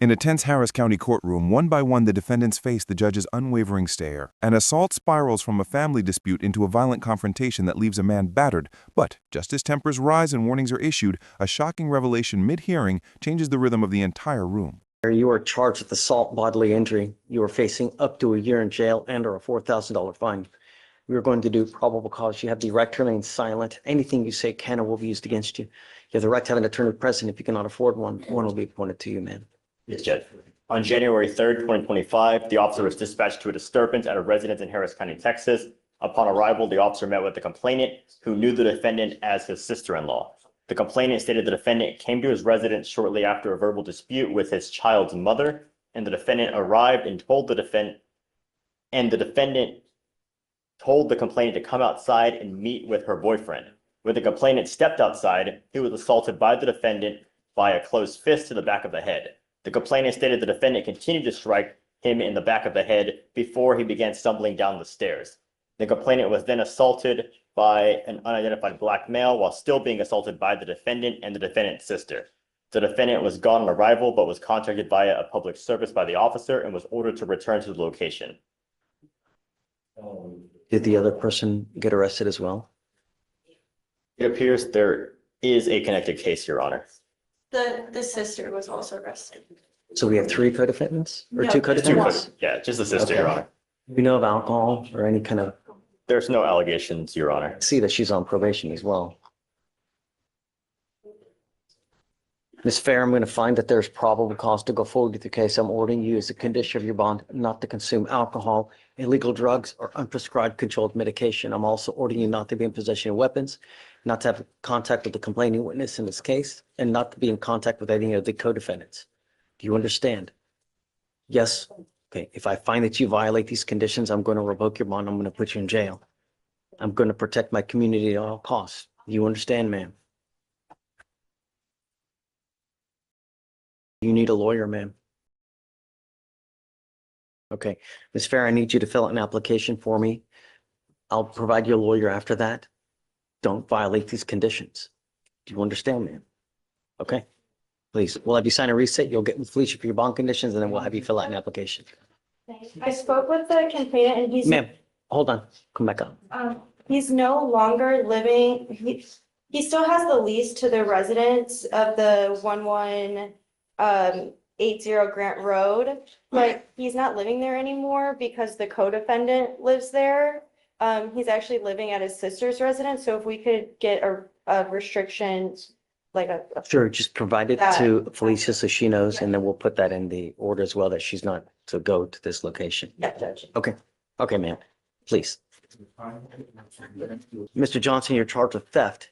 In a tense Harris County courtroom, one by one the defendants face the judge's unwavering stare. An assault spirals from a family dispute into a violent confrontation that leaves a man battered. But just as tempers rise and warnings are issued, a shocking revelation mid-hearing changes the rhythm of the entire room. You are charged with assault bodily injury. You are facing up to a year in jail and or a $4,000 fine. We are going to do probable cause. You have the right to remain silent. Anything you say can or will be used against you. You have the right to have an attorney present. If you cannot afford one, one will be appointed to you, ma'am. Yes, Judge. On January 3rd, 2025, the officer was dispatched to a disturbance at a residence in Harris County, Texas. Upon arrival, the officer met with the complainant, who knew the defendant as his sister-in-law. The complainant stated the defendant came to his residence shortly after a verbal dispute with his child's mother, and the defendant arrived and told the defendant told the complainant to come outside and meet with her boyfriend. When the complainant stepped outside, he was assaulted by the defendant by a closed fist to the back of the head. The complainant stated the defendant continued to strike him in the back of the head before he began stumbling down the stairs. The complainant was then assaulted by an unidentified black male while still being assaulted by the defendant and the defendant's sister. The defendant was gone on arrival, but was contacted via a public service by the officer and was ordered to return to the location. Did the other person get arrested as well? It appears there is a connected case, Your Honor. The sister was also arrested. So we have three co-defendants or No, two just co-defendants? Yeah, just the sister, Okay. Your Honor. You know of alcohol or any kind of, There's no allegations, Your Honor. I see that she's on probation as well. Ms. Fair, I'm going to find that there's probable cause to go forward with the case. I'm ordering you as a condition of your bond not to consume alcohol, illegal drugs, or unprescribed controlled medication. I'm also ordering you not to be in possession of weapons, not to have contact with the complaining witness in this case, and not to be in contact with any of the co-defendants. Do you understand? Yes? Okay. If I find that you violate these conditions, I'm going to revoke your bond. I'm going to put you in jail. I'm going to protect my community at all costs. Do you understand, ma'am? You need a lawyer, ma'am. Okay. Ms. Fair, I need you to fill out an application for me. I'll provide you a lawyer after that. Don't violate these conditions. Do you understand, ma'am? Okay. Please, we'll have you sign a reset. You'll get with Felicia for your bond conditions, and then we'll have you fill out an application. I spoke with the complainant and Ma'am, hold on. Come back up. he's no longer living, he still has the lease to the residence of the 1180 Grant Road, but he's not living there anymore because the co-defendant lives there. He's actually living at his sister's residence, so if we could get a restriction, like a. Sure, just provide it to Felicia so she knows, and then we'll put that in the order as well, that she's not to go to this location. Yeah, Judge. Okay, okay, ma'am, please. Mr. Johnson, you're charged with theft.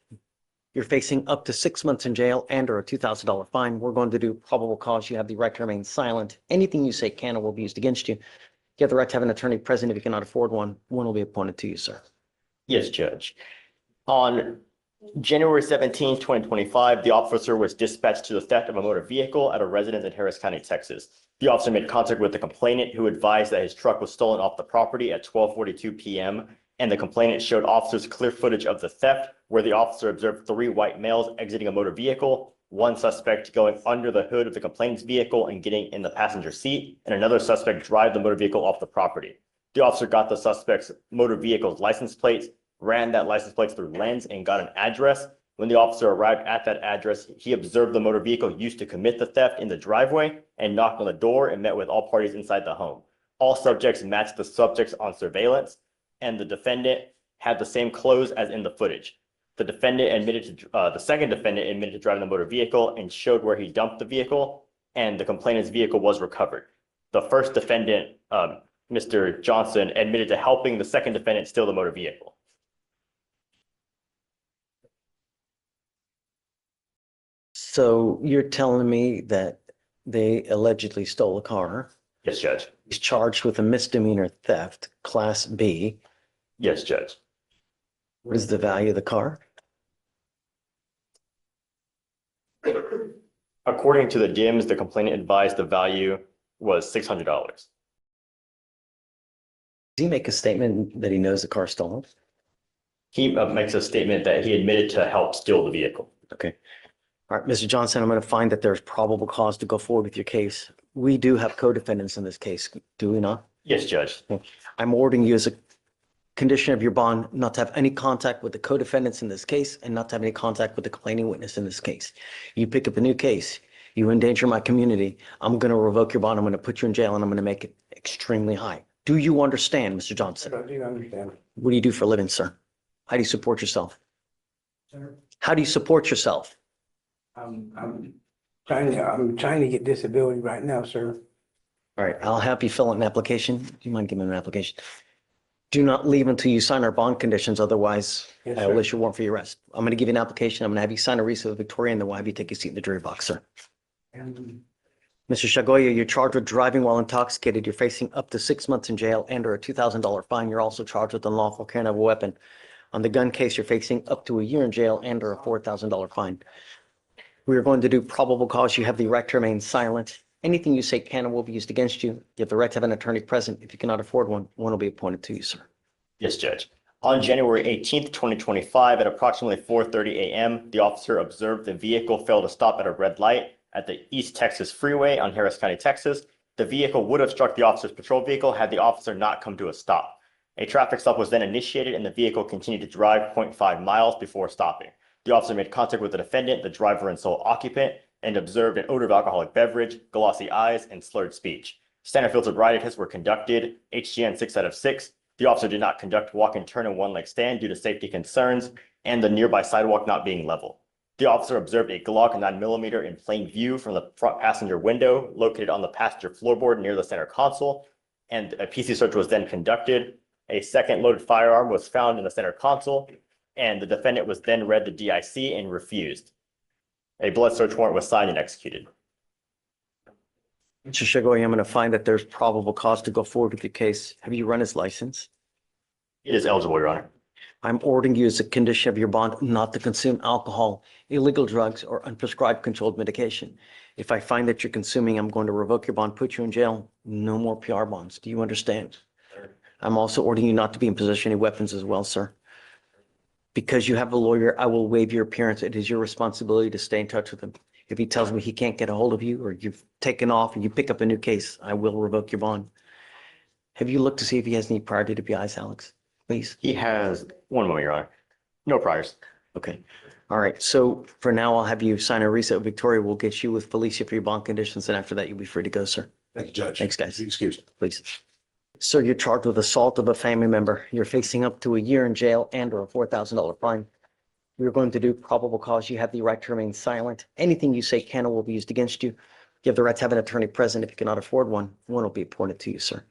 You're facing up to 6 months in jail and or a $2,000 fine. We're going to do probable cause. You have the right to remain silent. Anything you say can or will be used against you. You have the right to have an attorney present. If you cannot afford one, one will be appointed to you, sir. Yes, Judge. On January 17th, 2025, the officer was dispatched to the theft of a motor vehicle at a residence in Harris County, Texas. The officer made contact with the complainant, who advised that his truck was stolen off the property at 12:42 p.m. and the complainant showed officers clear footage of the theft, where the officer observed 3 white males exiting a motor vehicle, one suspect going under the hood of the complainant's vehicle and getting in the passenger seat, and another suspect drive the motor vehicle off the property. The officer got the suspect's motor vehicle's license plates, ran that license plate through Lens, and got an address. When the officer arrived at that address, he observed the motor vehicle used to commit the theft in the driveway and knocked on the door and met with all parties inside the home. All subjects matched the subjects on surveillance, and the defendant had the same clothes as in the footage. The second defendant admitted to driving the motor vehicle and showed where he dumped the vehicle, and the complainant's vehicle was recovered. The first defendant, Mr. Johnson, admitted to helping the second defendant steal the motor vehicle. So you're telling me that they allegedly stole a car. Yes, Judge. He's charged with a misdemeanor theft, Class B. Yes, Judge. What is the value of the car? According to the DIMS, the complainant advised the value was $600. Does he make a statement that he knows the car stolen? He makes a statement that he admitted to help steal the vehicle. Okay. All right, Mr. Johnson, I'm going to find that there's probable cause to go forward with your case. We do have co-defendants in this case, do we not? Yes, Judge. I'm ordering you as a condition of your bond not to have any contact with the co-defendants in this case and not to have any contact with the complaining witness in this case. You pick up a new case, you endanger my community, I'm going to revoke your bond, I'm going to put you in jail, and I'm going to make it extremely high. Do you understand, Mr. Johnson? I do understand. What do you do for a living, sir? How do you support yourself? Sir, How do you support yourself? I'm trying to get disability right now, sir. All right, I'll have you fill out an application. Do you mind giving me an application? Do not leave until you sign our bond conditions, otherwise Yes, I will sir. issue a warrant for your arrest. I'm going to give you an application. I'm going to have you sign a receipt with Victoria, and then we'll have you take a seat in the jury box, sir. And Mr. Shagagoya, you're charged with driving while intoxicated. You're facing up to 6 months in jail and or a $2,000 fine. You're also charged with unlawful carrying of a weapon. On the gun case, you're facing up to a year in jail and or a $4,000 fine. We are going to do probable cause. You have the right to remain silent. Anything you say can and will be used against you. You have the right to have an attorney present. If you cannot afford one, one will be appointed to you, sir. Yes, Judge. On January 18th, 2025, at approximately 4:30 a.m., the officer observed the vehicle fail to stop at a red light at the East Texas Freeway on Harris County, Texas. The vehicle would have struck the officer's patrol vehicle had the officer not come to a stop. A traffic stop was then initiated and the vehicle continued to drive 0.5 miles before stopping. The officer made contact with the defendant, the driver and sole occupant, and observed an odor of alcoholic beverage, glossy eyes, and slurred speech. Standard field sobriety tests were conducted, HGN 6 out of 6. The officer did not conduct walk and turn and one-leg stand due to safety concerns and the nearby sidewalk not being level. The officer observed a Glock 9mm in plain view from the front passenger window located on the passenger floorboard near the center console, and a PC search was then conducted. A second loaded firearm was found in the center console, and the defendant was then read the DIC and refused. A blood search warrant was signed and executed. Mr. Shagagoya, I'm going to find that there's probable cause to go forward with your case. Have you run his license? It is eligible, Your Honor. I'm ordering you as a condition of your bond not to consume alcohol, illegal drugs, or unprescribed controlled medication. If I find that you're consuming, I'm going to revoke your bond, put you in jail. No more PR bonds. Do you understand? I'm also ordering you not to be in possession of any weapons as well, sir. Because you have a lawyer, I will waive your appearance. It is your responsibility to stay in touch with him. If he tells me he can't get a hold of you or you've taken off and you pick up a new case, I will revoke your bond. Have you looked to see if he has any prior DWIs, Alex? Please. He has one moment, Your Honor. No priors. Okay. All right. So for now, I'll have you sign a reset with Victoria. We'll get you with Felicia for your bond conditions. And after that, you'll be free to go, sir. Thank you, Judge. Thanks, guys. Excuse me. Please. Sir, you're charged with assault of a family member. You're facing up to a year in jail and or a $4,000 fine. We're going to do probable cause. You have the right to remain silent. Anything you say can or will be used against you. You have the right to have an attorney present. If you cannot afford one, one will be appointed to you, sir.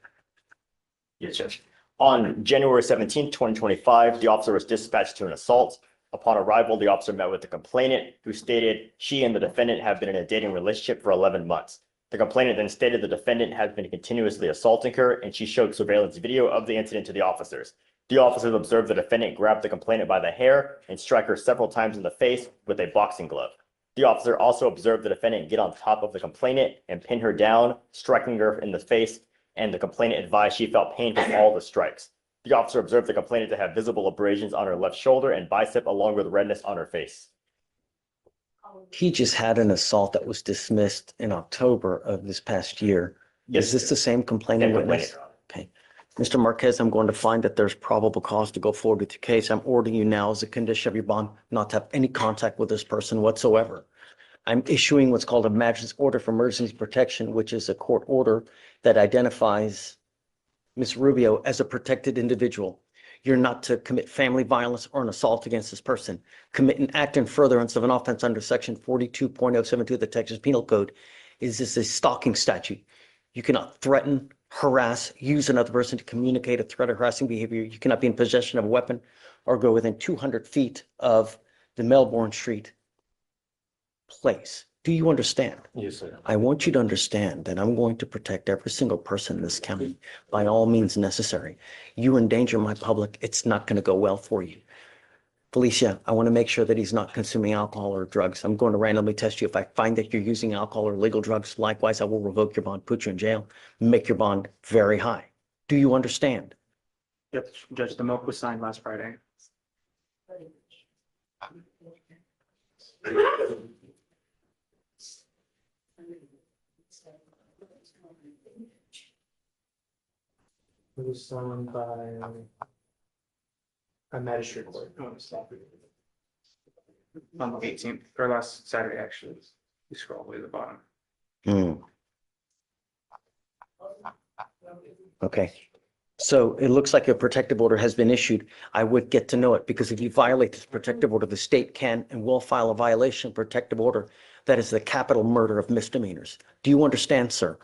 Yes, Judge. On January 17th, 2025, the officer was dispatched to an assault. Upon arrival, the officer met with the complainant, who stated she and the defendant have been in a dating relationship for 11 months. The complainant then stated the defendant has been continuously assaulting her, and she showed surveillance video of the incident to the officers. The officers observed the defendant grab the complainant by the hair and strike her several times in the face with a boxing glove. The officer also observed the defendant get on top of the complainant and pin her down, striking her in the face, and the complainant advised she felt pain from all the strikes. The officer observed the complainant to have visible abrasions on her left shoulder and bicep, along with redness on her face. He just had an assault that was dismissed in October of this past year. Yes, Is this the same complaining same witness? complainant, Your Honor. Okay. Mr. Marquez, I'm going to find that there's probable cause to go forward with your case. I'm ordering you now as a condition of your bond not to have any contact with this person whatsoever. I'm issuing what's called a magistrate's order for emergency protection, which is a court order that identifies Ms. Rubio as a protected individual. You're not to commit family violence or an assault against this person. Commit an act in furtherance of an offense under section 42.072 of the Texas Penal Code. Is this a stalking statute? You cannot threaten, harass, use another person to communicate a threat or harassing behavior. You cannot be in possession of a weapon or go within 200 feet of the Melbourne Street place. Do you understand? Yes, sir. I want you to understand that I'm going to protect every single person in this county by all means necessary. You endanger my public, it's not going to go well for you. Felicia, I want to make sure that he's not consuming alcohol or drugs. I'm going to randomly test you. If I find that you're using alcohol or illegal drugs, likewise, I will revoke your bond, put you in jail, make your bond very high. Do you understand? Yes, Judge, the milk was signed last Friday. It was signed by a magistrate court. On the 18th, or last Saturday, actually. You scroll all the way to the bottom. Hmm. Okay. So it looks like a protective order has been issued. I would get to know it because if you violate this protective order, the state can and will file a violation of protective order. That is the capital murder of misdemeanors. Do you understand, sir?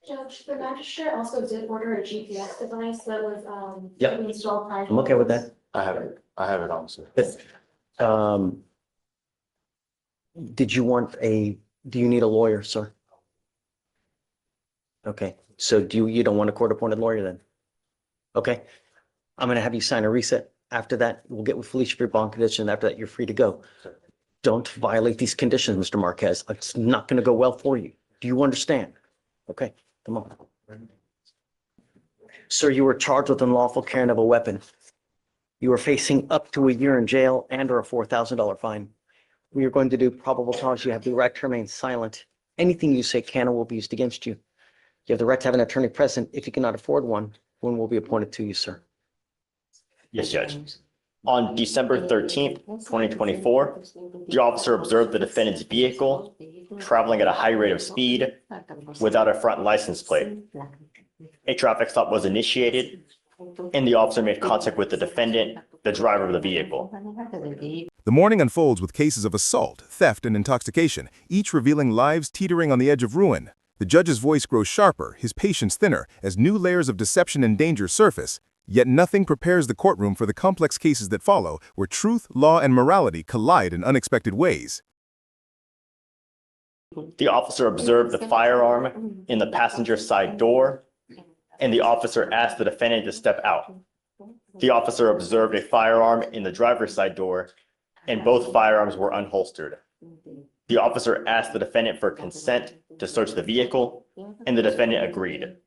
Judge, the magistrate also did order a GPS device that was, Yep. installed prior. I'm okay with that. I have it on, sir. Did you want do you need a lawyer, sir? Okay, so you don't want a court-appointed lawyer then? Okay, I'm gonna have you sign a reset. After that, we'll get with Felicia for your bond condition. After that, you're free to go. Don't violate these conditions, Mr. Marquez. It's not gonna go well for you. Do you understand? Okay, come on. Sir, you were charged with unlawful carrying of a weapon. You are facing up to a year in jail and or a $4,000 fine. We are going to do probable cause. You have the right to remain silent. Anything you say can or will be used against you. You have the right to have an attorney present. If you cannot afford one will be appointed to you, sir. Yes, Judge. On December 13th, 2024, the officer observed the defendant's vehicle traveling at a high rate of speed without a front license plate. A traffic stop was initiated, and the officer made contact with the defendant, the driver of the vehicle. The morning unfolds with cases of assault, theft, and intoxication, each revealing lives teetering on the edge of ruin. The judge's voice grows sharper, his patience thinner, as new layers of deception and danger surface. Yet nothing prepares the courtroom for the complex cases that follow, where truth, law, and morality collide in unexpected ways. The officer observed the firearm in the passenger side door, and the officer asked the defendant to step out. The officer observed a firearm in the driver's side door, and both firearms were unholstered. The officer asked the defendant for consent to search the vehicle, and the defendant agreed.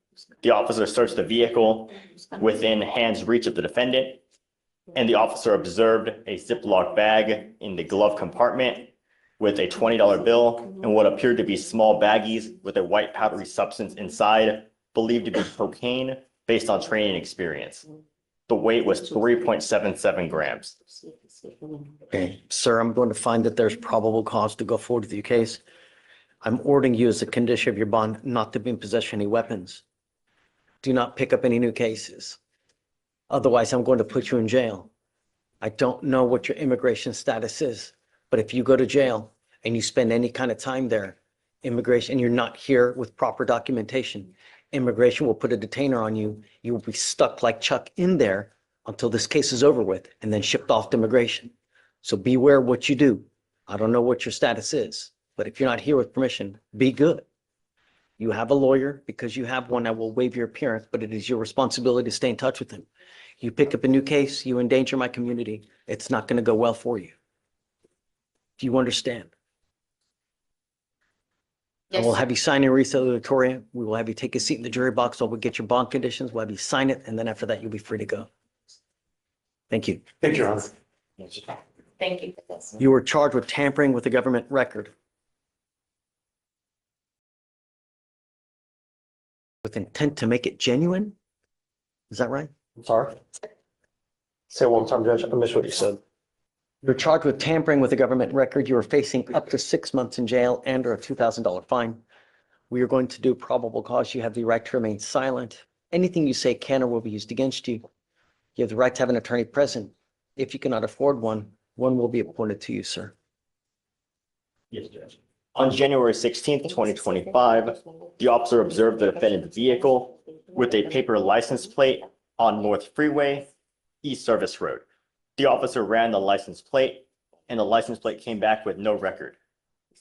The officer searched the vehicle within hand's reach of the defendant, and the officer observed a Ziploc bag in the glove compartment with a $20 bill and what appeared to be small baggies with a white powdery substance inside, believed to be cocaine based on training experience. The weight was 3.77 grams. Okay, sir, I'm going to find that there's probable cause to go forward with your case. I'm ordering you as a condition of your bond not to be in possession of any weapons. Do not pick up any new cases. Otherwise, I'm going to put you in jail. I don't know what your immigration status is, but if you go to jail and you spend any kind of time there, immigration, and you're not here with proper documentation, immigration will put a detainer on you. You will be stuck like Chuck in there until this case is over with and then shipped off to immigration. So beware what you do. I don't know what your status is, but if you're not here with permission, be good. You have a lawyer because you have one that will waive your appearance, but it is your responsibility to stay in touch with him. You pick up a new case, you endanger my community. It's not going to go well for you. Do you understand? I will have you sign in recess, Victoria. We will have you take a seat in the jury box while we get your bond conditions. We'll have you sign it, and then after that, you'll be free to go. Thank you. Thank you, Your Honor. Thank you for this. You were charged with tampering with the government record with intent to make it genuine. Is that right? I'm sorry. Say it one time, Judge. I missed what you said. You're charged with tampering with the government record. You are facing up to 6 months in jail and or a $2,000 fine. We are going to do probable cause. You have the right to remain silent. Anything you say can or will be used against you. You have the right to have an attorney present. If you cannot afford one will be appointed to you, sir. Yes, Judge. On January 16th, 2025, the officer observed the defendant's vehicle with a paper license plate on North Freeway, East Service Road. The officer ran the license plate, and the license plate came back with no record.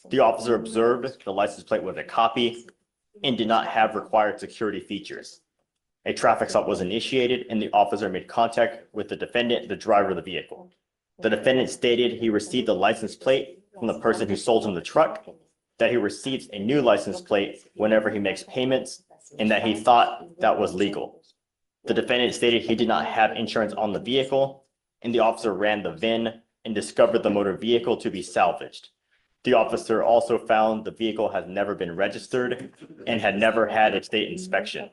The officer observed the license plate was a copy and did not have required security features. A traffic stop was initiated, and the officer made contact with the defendant, the driver of the vehicle. The defendant stated he received the license plate from the person who sold him the truck, that he receives a new license plate whenever he makes payments, and that he thought that was legal. The defendant stated he did not have insurance on the vehicle, and the officer ran the VIN and discovered the motor vehicle to be salvaged. The officer also found the vehicle has never been registered and had never had a state inspection.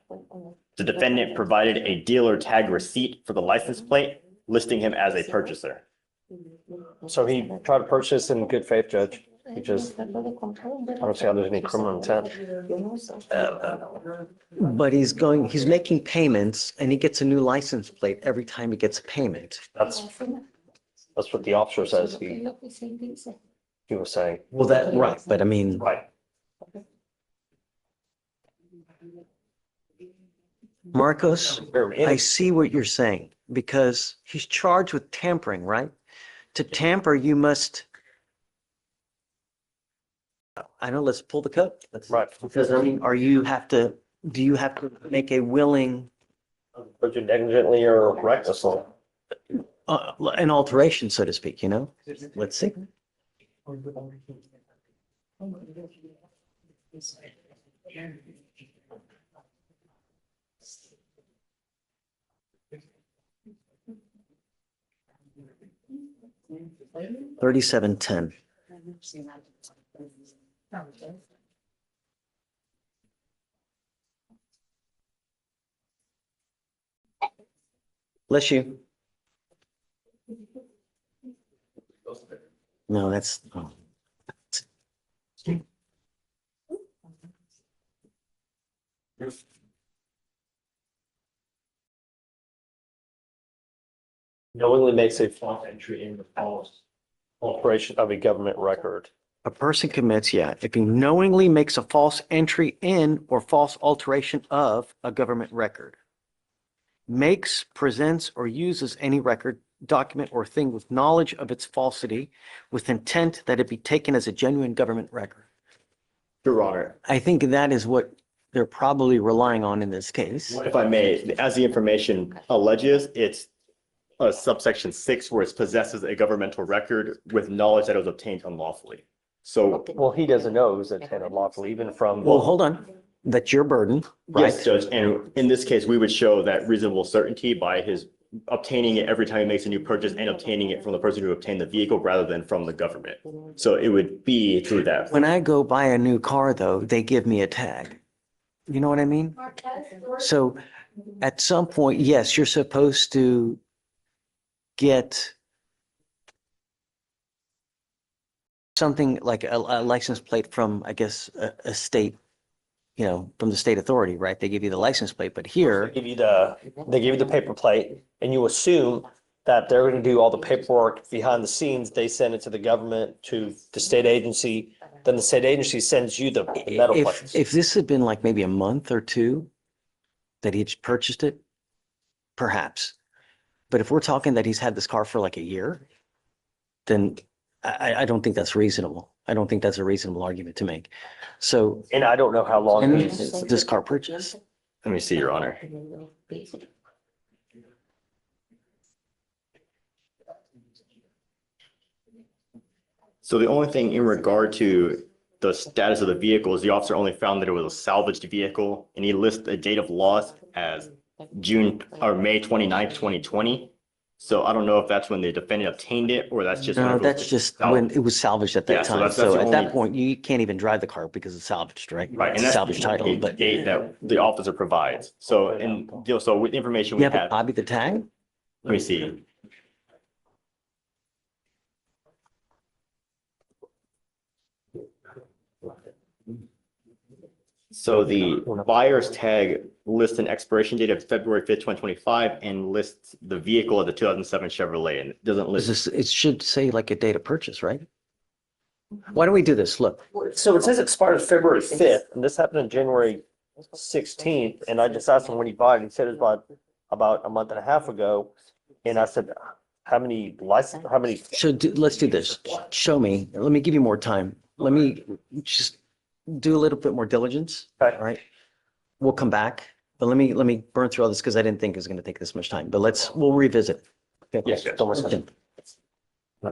The defendant provided a dealer tag receipt for the license plate, listing him as a purchaser. So he tried to purchase in good faith, Judge. He just, I don't see how there's any criminal intent. But he's making payments and he gets a new license plate every time he gets a payment. That's what the officer says he was saying. Well, right, but I mean, Right. Marcos, I see what you're saying because he's charged with tampering, right? To tamper, you must. I know, let's pull the code. Right. Because I mean, do you have to make a willing, But you negligently or recklessly. an alteration, so to speak, you know? Let's see. $37.10. Bless you. No, that's. Oh. Knowingly makes a false entry in the false alteration of a government record. A person commits, if he knowingly makes a false entry in or false alteration of a government record. Makes, presents, or uses any record, document, or thing with knowledge of its falsity with intent that it be taken as a genuine government record. Your Honor, I think that is what they're probably relying on in this case. if I may, as the information alleges, it's subsection 6 where it possesses a governmental record with knowledge that it was obtained unlawfully. So, Well, he doesn't know who's attended lawfully, even from. Well, hold on. That's your burden, right? yes, Judge, and in this case, we would show that reasonable certainty by his obtaining it every time he makes a new purchase and obtaining it from the person who obtained the vehicle rather than from the government. So it would be through that. When I go buy a new car, though, they give me a tag. You know what I mean? So at some point, yes, you're supposed to get something like a license plate from, I guess, a state, you know, from the state authority, right? They give you the license plate, but here, They give you the paper plate, and you assume that they're going to do all the paperwork behind the scenes. They send it to the government, to the state agency. Then the state agency sends you the metal plates. if this had been like maybe a month or two that he'd purchased it, perhaps. But if we're talking that he's had this car for like a year, then I don't think that's reasonable. I don't think that's a reasonable argument to make. So, And I don't know how long and he's. this car purchase, Let me see, Your Honor. So the only thing in regard to the status of the vehicle is the officer only found that it was a salvaged vehicle, and he lists a date of loss as June or May 29th, 2020. So I don't know if that's when the defendant obtained it or that's just. no, whenever that's just when it was salvaged at Yeah, that so time. that's So the at that only- point, you can't even drive the car because it's salvaged, right? Right, and It's a that's salvage title, the but date that the officer provides. So, and, you know, so with the information we you have a have, copy of the tag? let me see. So the buyer's tag lists an expiration date of February 5th, 2025 and lists the vehicle as a 2007 Chevrolet and it doesn't Is list. this, it should say like a date of purchase, right? Why don't we do this? Look, So it says it expired February 5th, and this happened on January 16th, and I just asked him when he bought it. He said it was about a month and a half ago. And I said, how many? let's do this. Show me. Let me give you more time. Let me just do a little bit more diligence. Okay. All right. We'll come back, but let me burn through all this because I didn't think it was going to take this much time, but we'll revisit. Okay. Yes, Judge. Don't listen. Okay.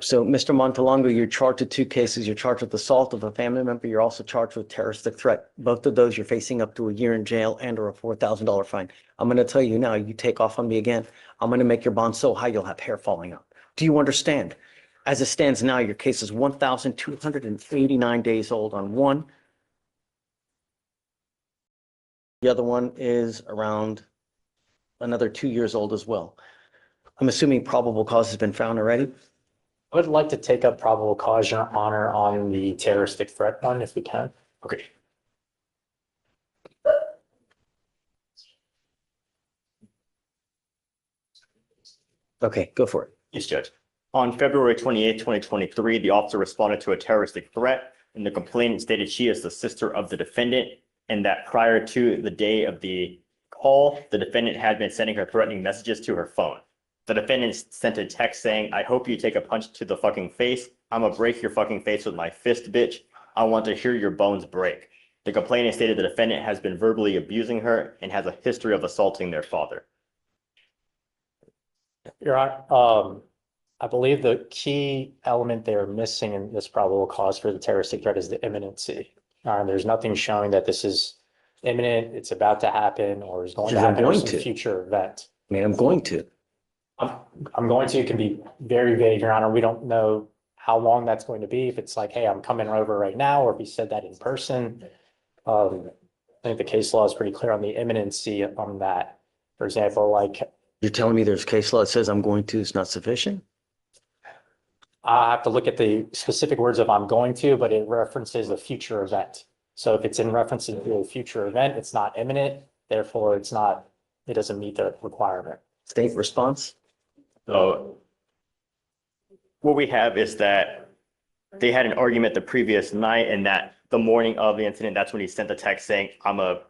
So, Mr. Montalongo, you're charged with two cases. You're charged with assault of a family member. You're also charged with terroristic threat. Both of those, you're facing up to a year in jail and or a $4,000 fine. I'm going to tell you now, you take off on me again, I'm going to make your bond so high you'll have hair falling out. Do you understand? As it stands now, your case is 1,289 days old on one. The other one is around another 2 years old as well. I'm assuming probable cause has been found already. I would like to take up probable cause, Your Honor, on the terroristic threat one, if we can. Okay. Okay, go for it. Yes, Judge. On February 28, 2023, the officer responded to a terroristic threat, and the complainant stated she is the sister of the defendant, and that prior to the day of the call, the defendant had been sending her threatening messages to her phone. The defendant sent a text saying, "I hope you take a punch to the fucking face. I'm gonna break your fucking face with my fist, bitch. I want to hear your bones break." The complainant stated the defendant has been verbally abusing her and has a history of assaulting their father. Your Honor, I believe the key element they're missing in this probable cause for the terroristic threat is the imminency. There's nothing showing that this is imminent, it's about to happen, or is going to Because I'm happen, or going some to. future event. I mean, I'm going to. I'm going to, can be very vague, Your Honor. We don't know how long that's going to be. If it's like, hey, I'm coming over right now, or if he said that in person. I think the case law is pretty clear on the imminency on that. For example, like, You're telling me there's case law that says I'm going to is not sufficient? I have to look at the specific words of I'm going to, but it references a future event. So if it's in reference to a future event, it's not imminent, therefore it's not, it doesn't meet the requirement. State response? So what we have is that they had an argument the previous night, and that the morning of the incident, that's when he sent the text saying, "I'm gonna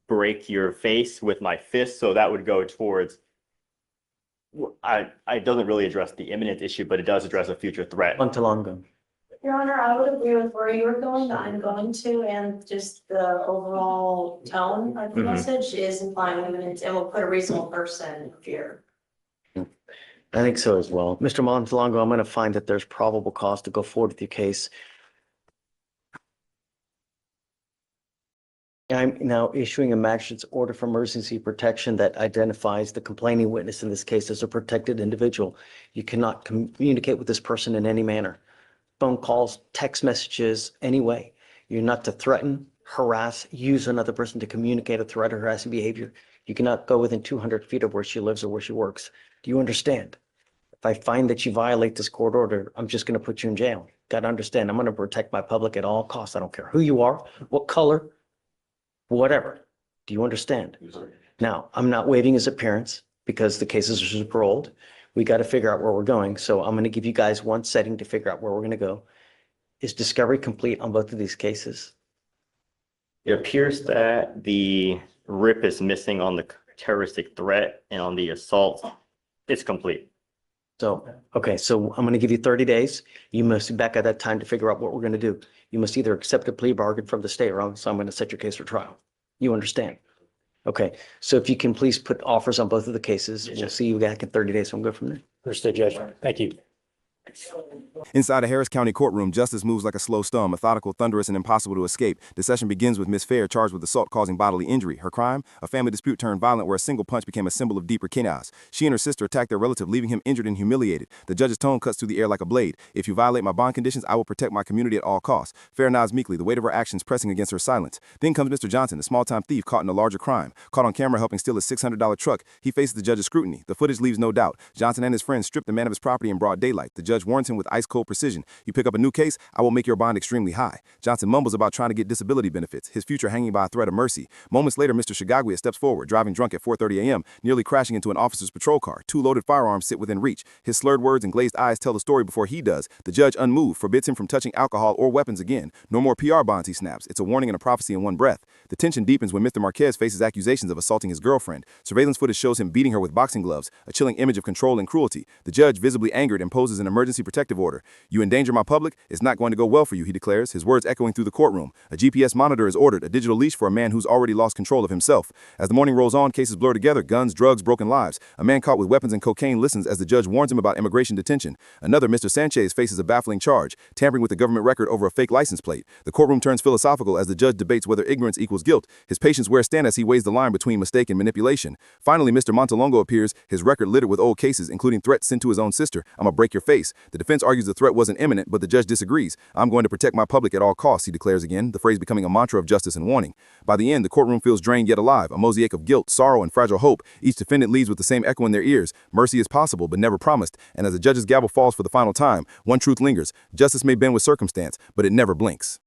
break your face with my fist." So that would go towards, it doesn't really address the imminent issue, but it does address a future threat. Montalongo. Your Honor, I would agree with where you were going, the I'm going to, and just the overall tone of the Mhm. message is implying imminent and will put a reasonable person in fear. I think so as well. Mr. Montalongo, I'm going to find that there's probable cause to go forward with your case. I'm now issuing a magistrate's order for emergency protection that identifies the complaining witness in this case as a protected individual. You cannot communicate with this person in any manner. Phone calls, text messages, any way. You're not to threaten, harass, use another person to communicate a threat or harassing behavior. You cannot go within 200 feet of where she lives or where she works. Do you understand? If I find that you violate this court order, I'm just going to put you in jail. Got to understand, I'm going to protect my public at all costs. I don't care who you are, what color, whatever. Do you understand? Now, I'm not waiving his appearance because the cases are super old. We got to figure out where we're going. So I'm going to give you guys one setting to figure out where we're going to go. Is discovery complete on both of these cases? It appears that the RIP is missing on the terroristic threat, and on the assault, it's complete. So, okay, so I'm going to give you 30 days. You must be back at that time to figure out what we're going to do. You must either accept a plea bargain from the state, or else I'm going to set your case for trial. You understand? Okay, so if you can please put offers on both of the cases, we'll see you back in 30 days. So we'll go from there. Understood, Judge. Thank you. Inside a Harris County courtroom, justice moves like a slow storm, methodical, thunderous, and impossible to escape. The session begins with Miss Fair charged with assault causing bodily injury. Her crime? A family dispute turned violent where a single punch became a symbol of deeper chaos. She and her sister attacked their relative, leaving him injured and humiliated. The judge's tone cuts through the air like a blade. "If you violate my bond conditions, I will protect my community at all costs." Fair nods meekly, the weight of her actions pressing against her silence. Then comes Mr. Johnson, a small-time thief caught in a larger crime. Caught on camera helping steal a $600 truck, he faces the judge's scrutiny. The footage leaves no doubt. Johnson and his friends stripped the man of his property in broad daylight. The judge warns him with ice-cold precision. "You pick up a new case, I will make your bond extremely high." Johnson mumbles about trying to get disability benefits, his future hanging by a thread of mercy. Moments later, Mr. Shagagoya steps forward, driving drunk at 4:30 a.m., nearly crashing into an officer's patrol car. 2 loaded firearms sit within reach. His slurred words and glazed eyes tell the story before he does. The judge, unmoved, forbids him from touching alcohol or weapons again. "No more PR bonds," he snaps. It's a warning and a prophecy in one breath. The tension deepens when Mr. Marquez faces accusations of assaulting his girlfriend. Surveillance footage shows him beating her with boxing gloves, a chilling image of control and cruelty. The judge, visibly angered, imposes an emergency protective order. "You endanger my public, it's not going to go well for you," he declares, his words echoing through the courtroom. A GPS monitor is ordered, a digital leash for a man who's already lost control of himself. As the morning rolls on, cases blur together, guns, drugs, broken lives. A man caught with weapons and cocaine listens as the judge warns him about immigration detention. Another, Mr. Sanchez, faces a baffling charge, tampering with the government record over a fake license plate. The courtroom turns philosophical as the judge debates whether ignorance equals guilt. His patience wears thin as he weighs the line between mistake and manipulation. Finally, Mr. Montalongo appears, his record littered with old cases, including threats sent to his own sister. "I'm gonna break your face." The defense argues the threat wasn't imminent, but the judge disagrees. I'm going to protect my public at all costs, he declares again, the phrase becoming a mantra of justice and warning. By the end, the courtroom feels drained yet alive, a mosaic of guilt, sorrow, and fragile hope. Each defendant leaves with the same echo in their ears. Mercy is possible, but never promised. And as the judge's gavel falls for the final time, one truth lingers. Justice may bend with circumstance, but it never blinks.